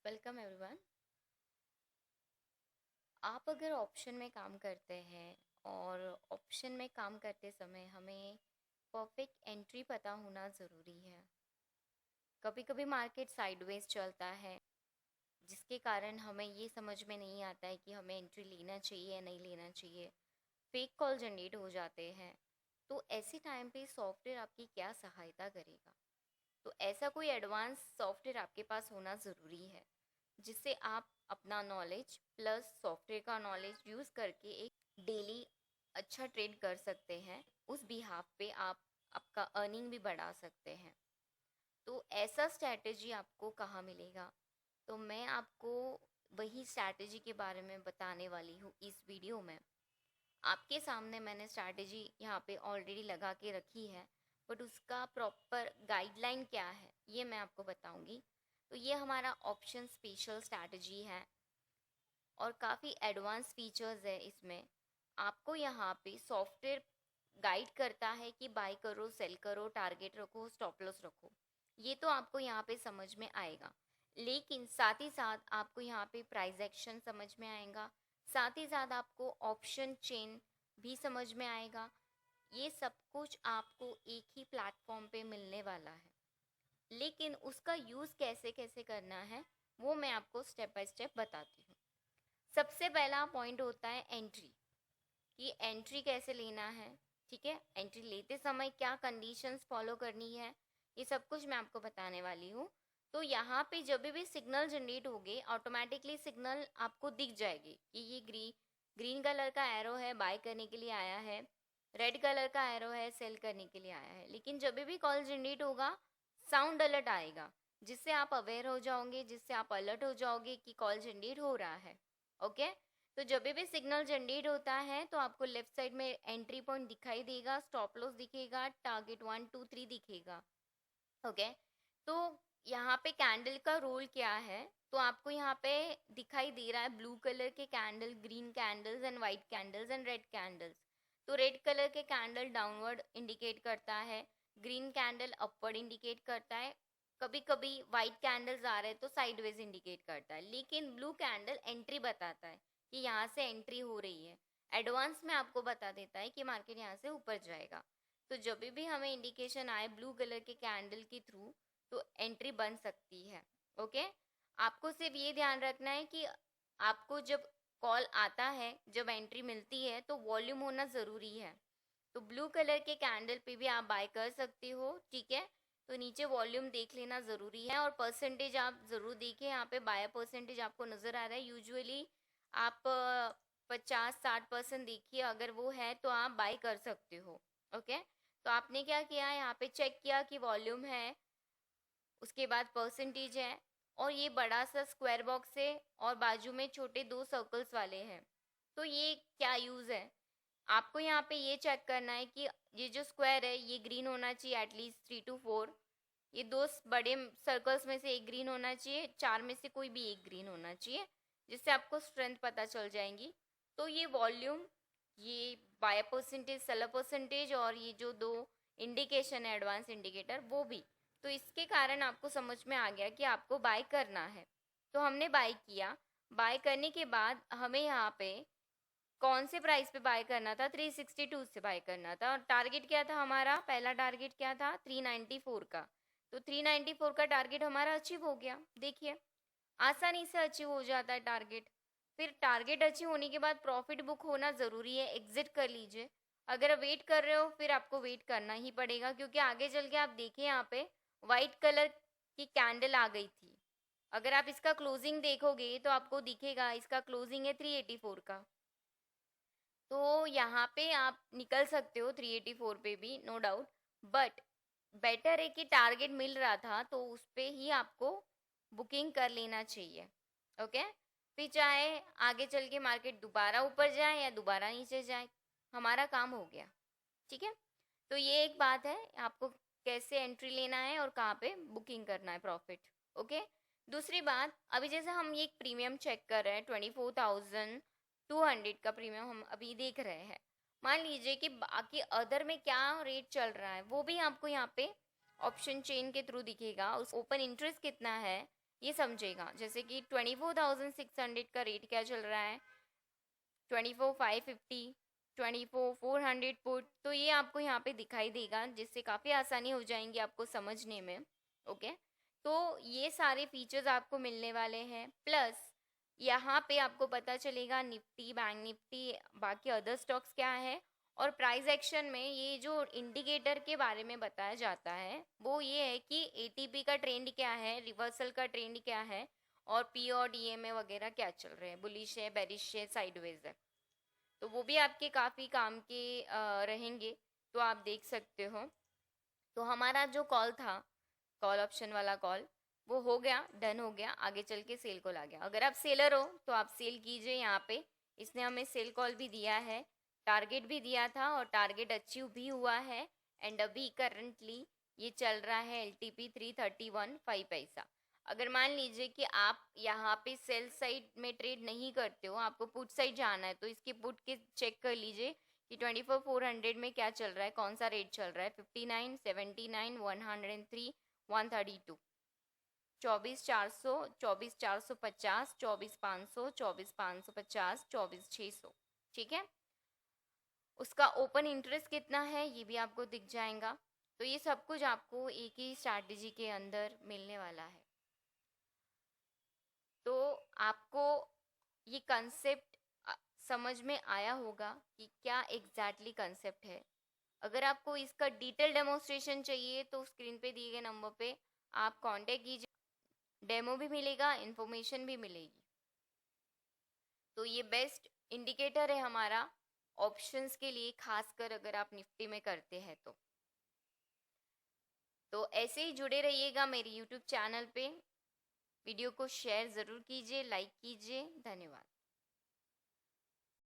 Welcome everyone. आप अगर option में काम करते हैं और ऑप्शन में काम करते समय हमें परफेक्ट एंट्री पता होना ज़रूरी है। कभी कभी मार्केट साइडवेज चलता है, जिसके कारण हमें ये समझ में नहीं आता है कि हमें एंट्री लेना चाहिए या नहीं लेना चाहिए। फेक कॉल जनरेट हो जाते हैं। तो ऐसे टाइम पे सॉफ्टवेयर आपकी क्या सहायता करेगा? तो ऐसा कोई एडवांस सॉफ्टवेयर आपके पास होना ज़रूरी है, जिससे आप अपना नॉलेज प्लस सॉफ्टवेयर का नॉलेज यूज़ करके एक डेली अच्छा ट्रेड कर सकते हैं। उस बिहाफ पे आप आपका अर्निंग भी बढ़ा सकते हैं। तो ऐसा स्ट्रैटेजी आपको कहाँ मिलेगा? तो मैं आपको वही स्ट्रैटेजी के बारे में बताने वाली हूँ इस वीडियो में। आपके सामने मैंने स्ट्रैटेजी यहाँ पे ऑलरेडी लगा के रखी है, बट उसका प्रॉपर गाइडलाइन क्या है ये मैं आपको बताऊंगी। तो ये हमारा ऑप्शन स्पेशल स्ट्रैटेजी है और काफ़ी एडवांस फीचर्स है इसमें। आपको यहाँ पे सॉफ्टवेयर गाइड करता है कि बाय करो, सेल करो, टारगेट रखो, स्टॉप लॉस रखो। ये तो आपको यहाँ पे समझ में आएगा, लेकिन साथ ही साथ आपको यहाँ पे प्राइस एक्शन समझ में आएगा। साथ ही साथ आपको ऑप्शन चेन भी समझ में आएगा। ये सब कुछ आपको एक ही प्लेटफॉर्म पे मिलने वाला है, लेकिन उसका यूज़ कैसे कैसे करना है वो मैं आपको स्टेप बाय स्टेप बताती हूँ। सबसे पहला पॉइंट होता है एंट्री, कि एंट्री कैसे लेना है। ठीक है, एंट्री लेते समय क्या कंडीशंस फॉलो करनी है, ये सब कुछ मैं आपको बताने वाली हूँ। तो यहाँ पे जब भी सिग्नल जनरेट होगे, ऑटोमेटिकली सिग्नल आपको दिख जाएगी कि ये ग्रीन कलर का एरो है, बाय करने के लिए आया है, रेड कलर का एरो है, सेल करने के लिए आया है। लेकिन जब भी कॉल जनरेट होगा, साउंड अलर्ट आएगा, जिससे आप अवेयर हो जाओगे, जिससे आप अलर्ट हो जाओगे कि कॉल जनरेट हो रहा है। ओके। तो जब भी सिग्नल जनरेट होता है तो आपको लेफ्ट साइड में एंट्री पॉइंट दिखाई देगा, स्टॉप लॉस दिखेगा, टारगेट 1 2 3 दिखेगा। ओके। तो यहाँ पे कैंडल का रोल क्या है? तो आपको यहाँ पे दिखाई दे रहा है ब्लू कलर के candle, green candles and white candles and red candles. तो रेड कलर के कैंडल डाउनवर्ड इंडिकेट करता है, ग्रीन कैंडल अपवर्ड इंडिकेट करता है, कभी कभी वाइट कैंडल्स आ रहे हैं तो साइडवेज इंडिकेट करता है, लेकिन ब्लू कैंडल एंट्री बताता है कि यहाँ से एंट्री हो रही है। एडवांस में आपको बता देता है कि मार्केट यहाँ से ऊपर जाएगा। तो जब भी हमें इंडिकेशन आए ब्लू कलर के कैंडल के थ्रू, तो एंट्री बन सकती है। ओके। आपको सिर्फ ये ध्यान रखना है कि आपको जब कॉल आता है, जब एंट्री मिलती है, तो वॉल्यूम होना ज़रूरी है। तो ब्लू कलर के कैंडल पे भी आप बाय कर सकते हो। ठीक है। तो नीचे वॉल्यूम देख लेना ज़रूरी है, और परसेंटेज आप ज़रूर देखें। यहाँ पे बाय परसेंटेज आपको नज़र आ रहा है। यूजुअली आप 50-60% देखिए, अगर वो है तो आप बाय कर सकते हो। ओके। तो आपने क्या किया, यहाँ पे चेक किया कि वॉल्यूम है, उसके बाद परसेंटेज है, और ये बड़ा सा स्क्वायर बॉक्स है और बाजू में छोटे दो सर्कल्स वाले हैं। तो ये क्या यूज़ है? आपको यहाँ पे ये चेक करना है कि ये जो स्क्वायर है ये ग्रीन होना चाहिए, एटलीस्ट 3 to 4। ये दो बड़े सर्कल्स में से एक ग्रीन होना चाहिए, चार में से कोई भी एक ग्रीन होना चाहिए, जिससे आपको स्ट्रेंथ पता चल जाएंगी। तो ये वॉल्यूम, ये बाय परसेंटेज, सेलर परसेंटेज, और ये जो दो इंडिकेशन है एडवांस इंडिकेटर, वो भी। तो इसके कारण आपको समझ में आ गया कि आपको बाय करना है। तो हमने बाय किया। बाय करने के बाद हमें यहाँ पे कौन से प्राइस पे बाय करना था? 362 से बाय करना था। और टारगेट क्या था हमारा? पहला टारगेट क्या था? 394 का। तो 394 का टारगेट हमारा अचीव हो गया। देखिए, आसानी से अचीव हो जाता है टारगेट। फिर टारगेट अचीव होने के बाद प्रॉफिट बुक होना ज़रूरी है, एग्जिट कर लीजिए। अगर आप वेट कर रहे हो, फिर आपको वेट करना ही पड़ेगा, क्योंकि आगे चल के आप देखिए यहाँ पे वाइट कलर की कैंडल आ गई थी। अगर आप इसका क्लोजिंग देखोगे तो आपको दिखेगा, इसका क्लोजिंग है 384 का। तो यहाँ पे आप निकल सकते हो 384 पे भी, नो डाउट। बट बेटर है कि टारगेट मिल रहा था तो उस पे ही आपको बुकिंग कर लेना चाहिए। ओके। फिर चाहे आगे चल के मार्केट दोबारा ऊपर जाए या दोबारा नीचे जाए, हमारा काम हो गया। ठीक है। तो ये एक बात है, आपको कैसे एंट्री लेना है और कहाँ पे बुकिंग करना है प्रॉफिट। ओके। दूसरी बात, अभी जैसे हम ये एक प्रीमियम चेक कर रहे हैं, 24,200 का प्रीमियम हम अभी देख रहे हैं। मान लीजिए कि बाकी अदर में क्या रेट चल रहा है वो भी आपको यहाँ पे ऑप्शन चेन के थ्रू दिखेगा। उस ओपन इंटरेस्ट कितना है, ये समझेगा। जैसे कि 24,600 का रेट क्या चल रहा है, 24,550, 24,400 पुट, तो ये आपको यहाँ पे दिखाई देगा, जिससे काफ़ी आसानी हो जाएंगी आपको समझने में। ओके, तो ये सारे फीचर्स आपको मिलने वाले हैं। प्लस यहाँ पे आपको पता चलेगा निफ्टी, बैंक निफ्टी, बाकी अदर स्टॉक्स क्या है। और प्राइस एक्शन में ये जो इंडिकेटर के बारे में बताया जाता है वो ये है कि एटीपी का ट्रेंड क्या है, रिवर्सल का ट्रेंड क्या है, और पी और डीएमए वगैरह क्या चल रहे हैं, बुलिश है, बेरिश है, साइडवेज है। तो वो भी आपके काफ़ी काम के रहेंगे, तो आप देख सकते हो। तो हमारा जो कॉल था, कॉल ऑप्शन वाला कॉल, वो हो गया, डन हो गया, आगे चल के सेल कॉल आ गया। अगर आप सेलर हो तो आप सेल कीजिए यहाँ पे। इसने हमें सेल कॉल भी दिया है, टारगेट भी दिया था और टारगेट अचीव भी हुआ है। एंड अभी करंटली ये चल रहा है LTP 331.5 पैसा। अगर मान लीजिए कि आप यहाँ पे सेल साइड में ट्रेड नहीं करते हो, आपको पुट साइड जाना है, तो इसके पुट के चेक कर लीजिए कि 24,400 में क्या चल रहा है, कौन सा रेट चल रहा है, 59, 79, 103, 132, 24,400, 24,450, 24,500, 24,550, 24,600। ठीक है, उसका ओपन इंटरेस्ट कितना है ये भी आपको दिख जाएगा। तो ये सब कुछ आपको एक ही स्ट्रैटेजी के अंदर मिलने वाला है। तो आपको ये कंसेप्ट समझ में आया होगा कि क्या एग्जैक्टली कंसेप्ट है। अगर आपको इसका डिटेल डेमोन्स्ट्रेशन चाहिए तो स्क्रीन पे दिए गए नंबर पे आप कांटेक्ट कीजिए, डेमो भी मिलेगा, इन्फॉर्मेशन भी मिलेगी। तो ये बेस्ट इंडिकेटर है हमारा ऑप्शंस के लिए, खासकर अगर आप निफ्टी में करते हैं तो ऐसे ही जुड़े रहिएगा मेरी यूट्यूब चैनल पे। वीडियो को शेयर ज़रूर कीजिए, लाइक कीजिए। धन्यवाद।